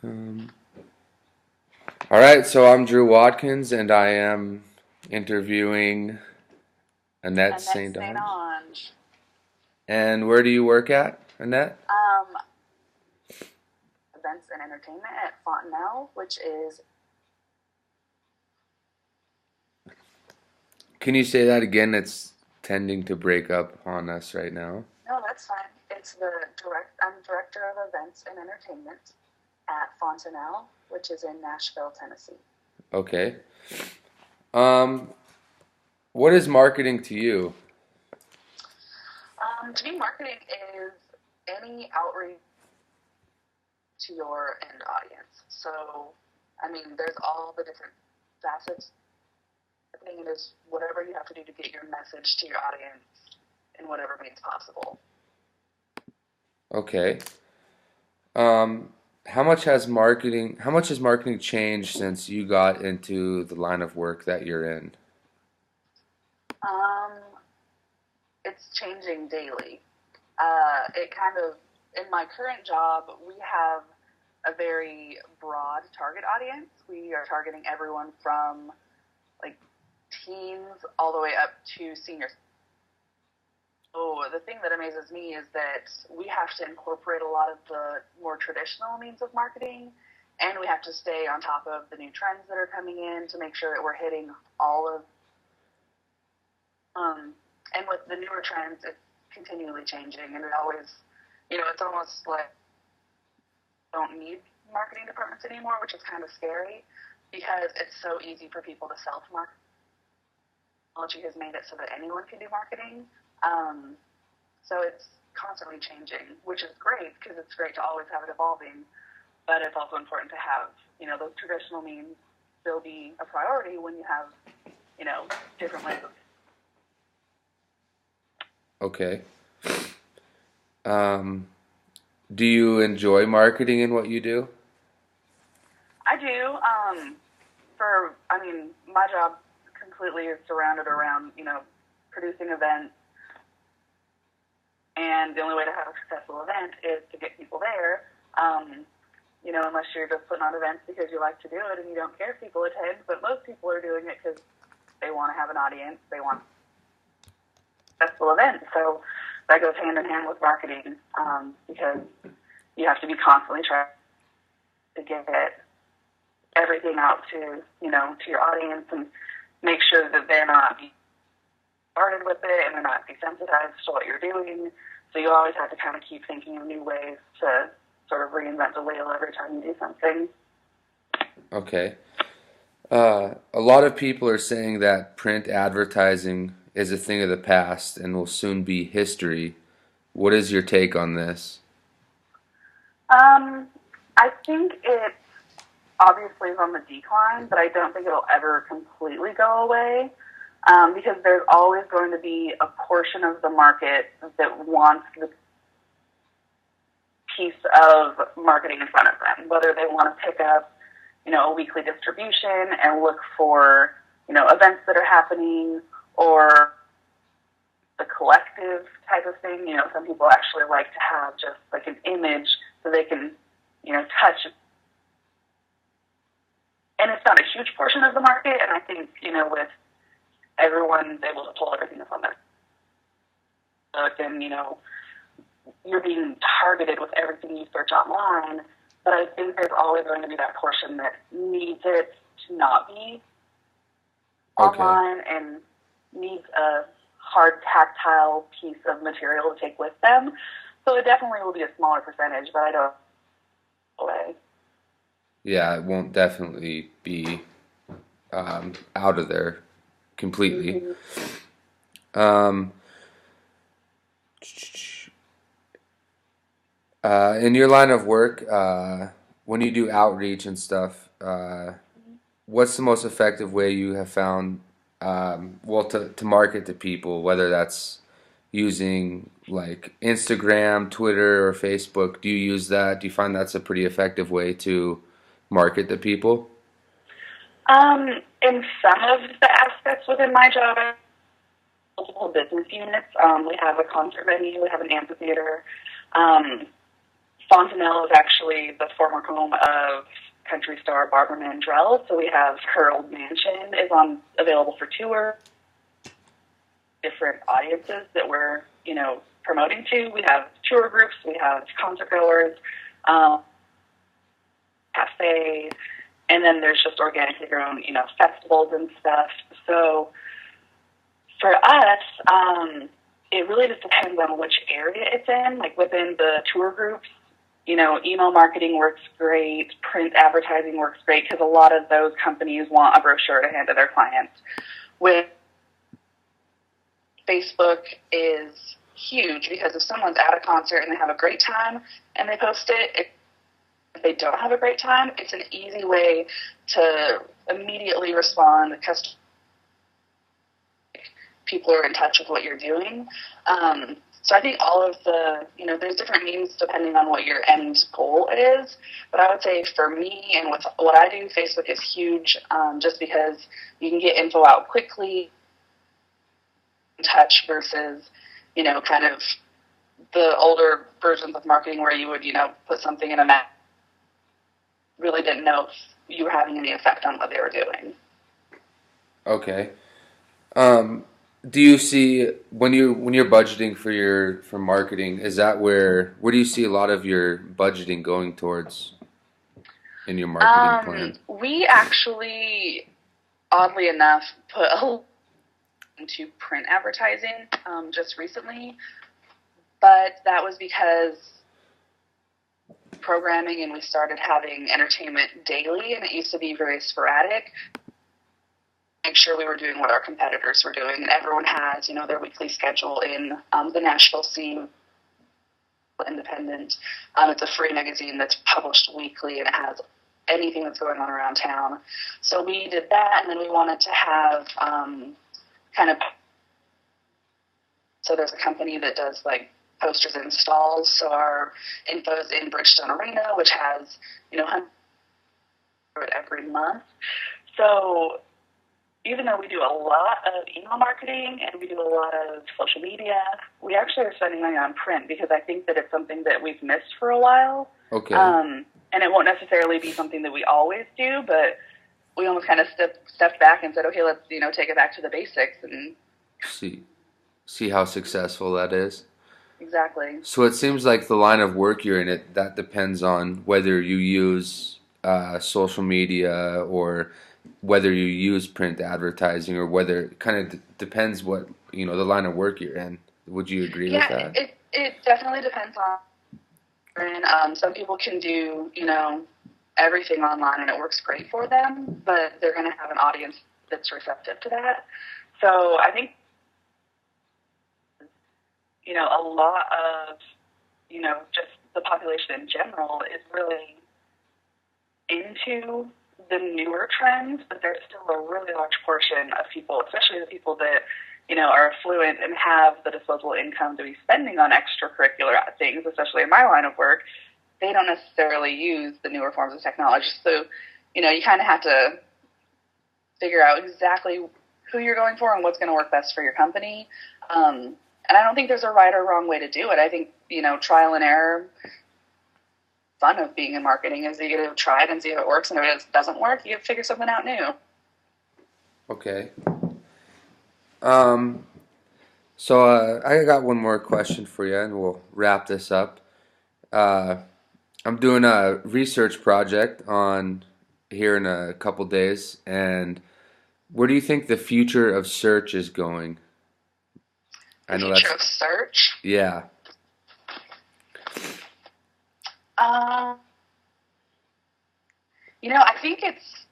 Um, all right, so I'm Drew Watkins, and I am interviewing Annette Annette St. St. Onge. Onge. And where do you work at, Annette? Um, Events and entertainment at Fontenelle, which is Can you say that again? It's tending to break up on us right now. no, that's fine. It's the direct. I'm director of events and entertainment at Fontenelle, which is in Nashville, Tennessee. Okay. Um, what is marketing to you? To me, marketing is any outreach to your end audience. So, I mean, there's all the different facets. Marketing is whatever you have to do to get your message to your audience in whatever means possible. Okay. Um, how much has marketing changed since you got into the line of work that you're in? Um, it's changing daily. It kind of, in my current job, we have a very broad target audience. We are targeting everyone from like teens all the way up to seniors. So the thing that amazes me is that we have to incorporate a lot of the more traditional means of marketing, and we have to stay on top of the new trends that are coming in to make sure that we're hitting all of. And with the newer trends, it's continually changing, and it always, it's almost like don't need marketing departments anymore, which is kind of scary because it's so easy for people to self-market. Technology has made it so that anyone can do marketing. So it's constantly changing, which is great because it's great to always have it evolving. But it's also important to have, those traditional means still be a priority when you have, different ways of. Okay. Um, do you enjoy marketing in what you do? I do. I mean, my job completely is surrounded around, producing events. And the only way to have a successful event is to get people there. Unless you're just putting on events because you like to do it and you don't care if people attend. But most people are doing it because they want to have an audience. They want a successful event. So that goes hand in hand with marketing because you have to be constantly trying to get everything out to your audience and make sure that they're not started with it and they're not desensitized to what you're doing. So you always have to kind of keep thinking of new ways to sort of reinvent the wheel every time you do something. Okay. A lot of people are saying that print advertising is a thing of the past and will soon be history. What is your take on this? Um, I think it obviously is on the decline, but I don't think it'll ever completely go away because there's always going to be a portion of the market that wants the piece of marketing in front of them, whether they want to pick up, a weekly distribution and look for, events that are happening or the collective type of thing. Some people actually like to have just like an image so they can, touch. And it's not a huge portion of the market. And I think, with everyone's able to pull everything from their book and, you're being targeted with everything you search online. But I think there's always going to be that portion that needs it to not be Okay. online and needs a hard tactile piece of material to take with them. So it definitely will be a smaller percentage, but I don't way. Yeah, it won't definitely be out of there completely. Mm-hmm. Um, in your line of work, when you do outreach and stuff, what's the most effective way you have found, well, to market to people, whether that's using like Instagram, Twitter, or Facebook? Do you use that? Do you find that's a pretty effective way to market to people? In some of the aspects within my job, I have multiple business units. We have a concert venue, we have an amphitheater. Um, Fontanelle is actually the former home of country star Barbara Mandrell, so we have her old mansion is available for tour. Different audiences that we're, promoting to. We have tour groups, we have concert goers, cafe, and then there's just organically grown, festivals and stuff. So for us, it really just depends on which area it's in. Like within the tour groups, email marketing works great, print advertising works great because a lot of those companies want a brochure to hand to their clients. With Facebook is huge because if someone's at a concert and they have a great time and they post it, if they don't have a great time, it's an easy way to immediately respond. People are in touch with what you're doing. So I think all of the, there's different means depending on what your end goal is. But I would say for me and with what I do, Facebook is huge just because you can get info out quickly, touch versus, kind of the older versions of marketing where you would, put something in a map, really didn't know if you were having any effect on what they were doing. Okay. Do you see when you're budgeting for marketing, is that where do you see a lot of your budgeting going towards in your marketing plan? We actually, oddly enough, put a into print advertising just recently, but that was because programming and we started having entertainment daily, and it used to be very sporadic. Make sure we were doing what our competitors were doing, and everyone has, their weekly schedule in the Nashville Scene Independent. It's a free magazine that's published weekly, and it has anything that's going on around town. So we did that, and then we wanted to have so there's a company that does like posters and stalls. So our info is in Bridgestone Arena, which has, every month. So even though we do a lot of email marketing and we do a lot of social media, we actually are spending money on print because I think that it's something that we've missed for a while. Okay. And it won't necessarily be something that we always do, but we almost kind of stepped back and said, okay, let's, take it back to the basics and see how successful that is. Exactly. So it seems like the line of work you're in, that depends on whether you use social media or whether you use print advertising, or whether it kind of depends what, the line of work you're in. Would you agree with that? Yeah, it definitely depends on. And some people can do, everything online and it works great for them, but they're going to have an audience that's receptive to that. So I think, a lot of, just the population in general is really into the newer trends, but there's still a really large portion of people, especially the people that, are affluent and have the disposable income to be spending on extracurricular things, especially in my line of work. They don't necessarily use the newer forms of technology. So, you kind of have to figure out exactly who you're going for and what's going to work best for your company. And I don't think there's a right or wrong way to do it. I think, trial and error, fun of being in marketing is you get to try it and see if it works. And if it doesn't work, you figure something out new. Okay. So I got one more question for you, and we'll wrap this up. I'm doing a research project on here in a couple days, and where do you think the future of search is going? The future of search? Yeah. I think it's,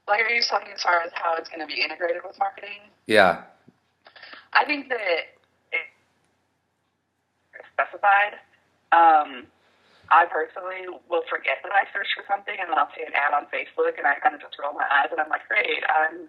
like, are you talking as far as how it's going to be integrated with marketing? Yeah. I think that it's specified. I personally will forget that I searched for something, and then I'll see an ad on Facebook, and I kind of just roll my eyes, and I'm like, great, I'm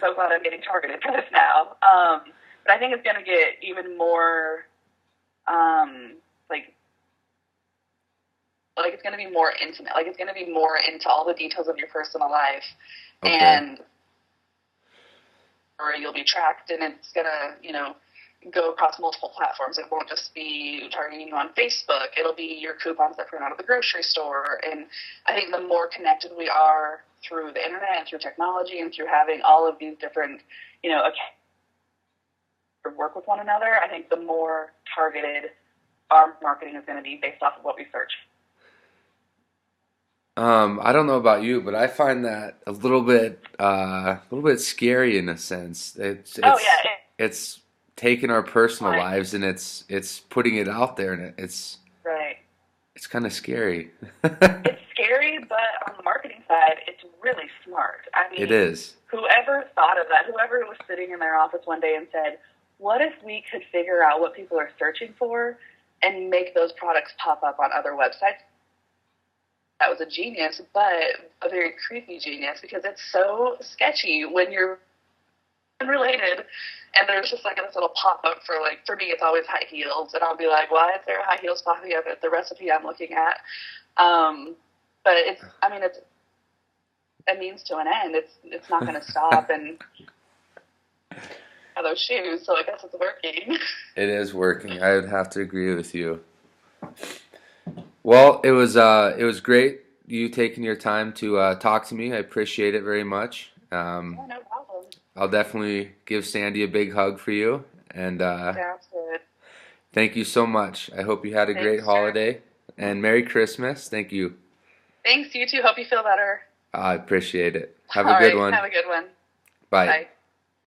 so glad I'm getting targeted for this now. But I think it's going to get even more, like it's going to be more intimate. Like it's going to be more into all the details of your personal life, okay. And or you'll be tracked, and it's going to, go across multiple platforms. It won't just be targeting you on Facebook. It'll be your coupons that print out of the grocery store. And I think the more connected we are through the internet and through technology and through having all of these different, work with one another, I think the more targeted our marketing is going to be based off of what we search. I don't know about you, but I find that a little bit scary in a sense. Oh yeah, It's taking our personal fine. lives and it's putting it out there, and Right. it's kind of scary. It's scary, but on the marketing side, it's really smart. I It mean, is. whoever thought of that, whoever was sitting in their office one day and said, what if we could figure out what people are searching for and make those products pop up on other websites? That was a genius, but a very creepy genius, because it's so sketchy when you're unrelated and there's just like this little pop-up for, like, for me it's always high heels, and I'll be like, why is there high heels popping up at the recipe I'm looking at? But it's a means to an end. It's not going to stop, and those shoes, so I guess it's working. It is working. I would have to agree with you. Well, it was great you taking your time to talk to me. I appreciate it very much. Yeah, no problem. I'll definitely give Sandy a big hug for you, and Sounds good. thank you so much. I hope you had a great Thanks, sir. holiday and Merry Christmas. Thank you. Thanks, you too. Hope you feel better. I appreciate it. All Have a good right, one. have a good one. Bye. Bye.